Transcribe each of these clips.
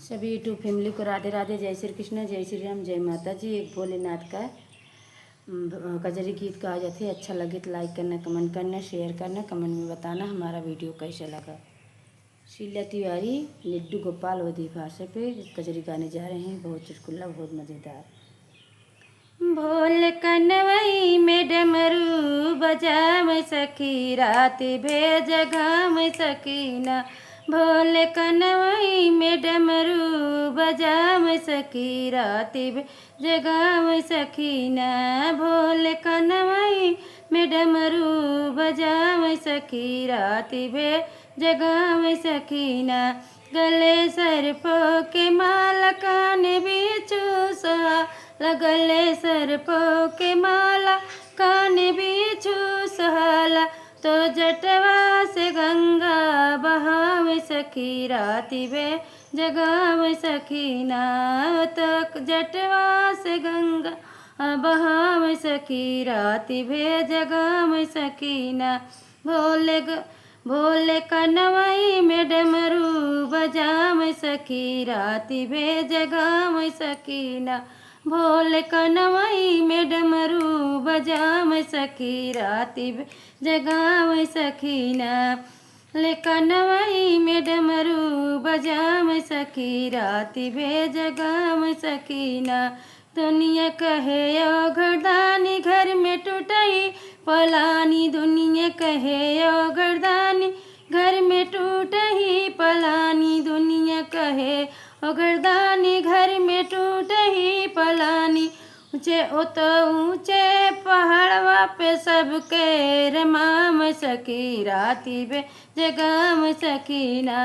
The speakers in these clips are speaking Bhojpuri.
सभी यूट्यूब फैमिली को राधे राधे, जय श्री कृष्ण, जय श्री राम, जय माता जी। एक भोलेनाथ का कजरी गीत गा जाते। अच्छा लगे तो लाइक करना, कमेंट करना, शेयर करना, कमेंट में बताना हमारा वीडियो कैसा लगा। शीला तिवारी, लड्डू गोपाल वधी भाषा पे कजरी गाने जा रहे हैं। बहुत चुटकुला, बहुत मज़ेदार। भोले कनवई में डमरू बजाम सखी, रात भेज घाम सकीना। भोले कनवई में डमरू बजाम सखी, रात भेज घाम सकीना। भोले कनवई में डमरू बजाम सखी, रात भेज घाम सकीना। गले सर्पों के माला, कान बिच्छू सुहाना। गले सर्पों के माला, कान बिच्छू सुहाना। तो जटवा से गंगा बहाव सखी, राति बे जगाव सखीना। तो जटवा से गंगा बहाव सखी, राति बे जगाव सकीना। भोले कनवई में डमरू बजाम सखी, राति बे जगाम सकीना। भोले कनवई में डमरू बजाम सखी, राति बे जगाम सकीना। ले कनवई में डमरू बजाम सखी, राति बे जगाम सकीना। दुनिया कहे ओ घरदानी, घर में टूटई पलानी। दुनिया कहे ओ घरदानी, घर में टूटही पलानी। दुनिया कहे ओ घरदानी, घर में टूटही पलानी। ऊंचे ऊंचे पहाड़वा पे सबके रमाम सखी, राति बे जगाम सकीना।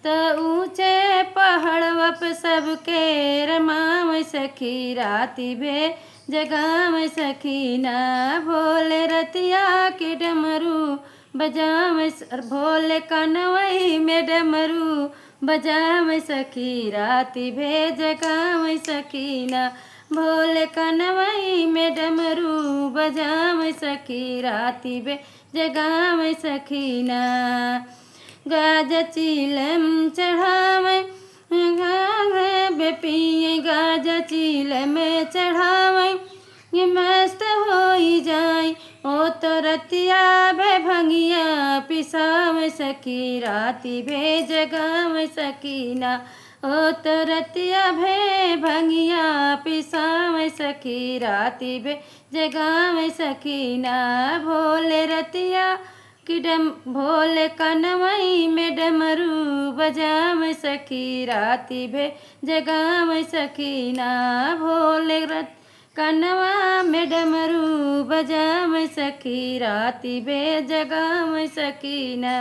तो ऊंचे पहाड़वा पे सबके रमाम सखी, राति बे जगाम सकीना। भोले रतिया के डमरू बजाम, भोले कनवई में डमरू बजाम सखी, राति बे जगाम सकीना। भोले कनवई में डमरू बजाम सखी, राति बे जगाम सकीना। गाज चीलम चढ़ावे बेपिए, गाज चीलम चढ़ावे ये मस्त होई जाई। ओ तो रतिया भे भंगिया पिसाव सखी, राति भे जगाव सकीना। ओ तो रतिया भे भंगिया पिसाव सखी, राति भे जगाव सकीना। भोले रतिया भोले कनवई में डमरू बजाम सखी, राति भे जगाम सकीना। भोले कनवा में डमरू बजाम सखी, राति बे जगाम सकीना।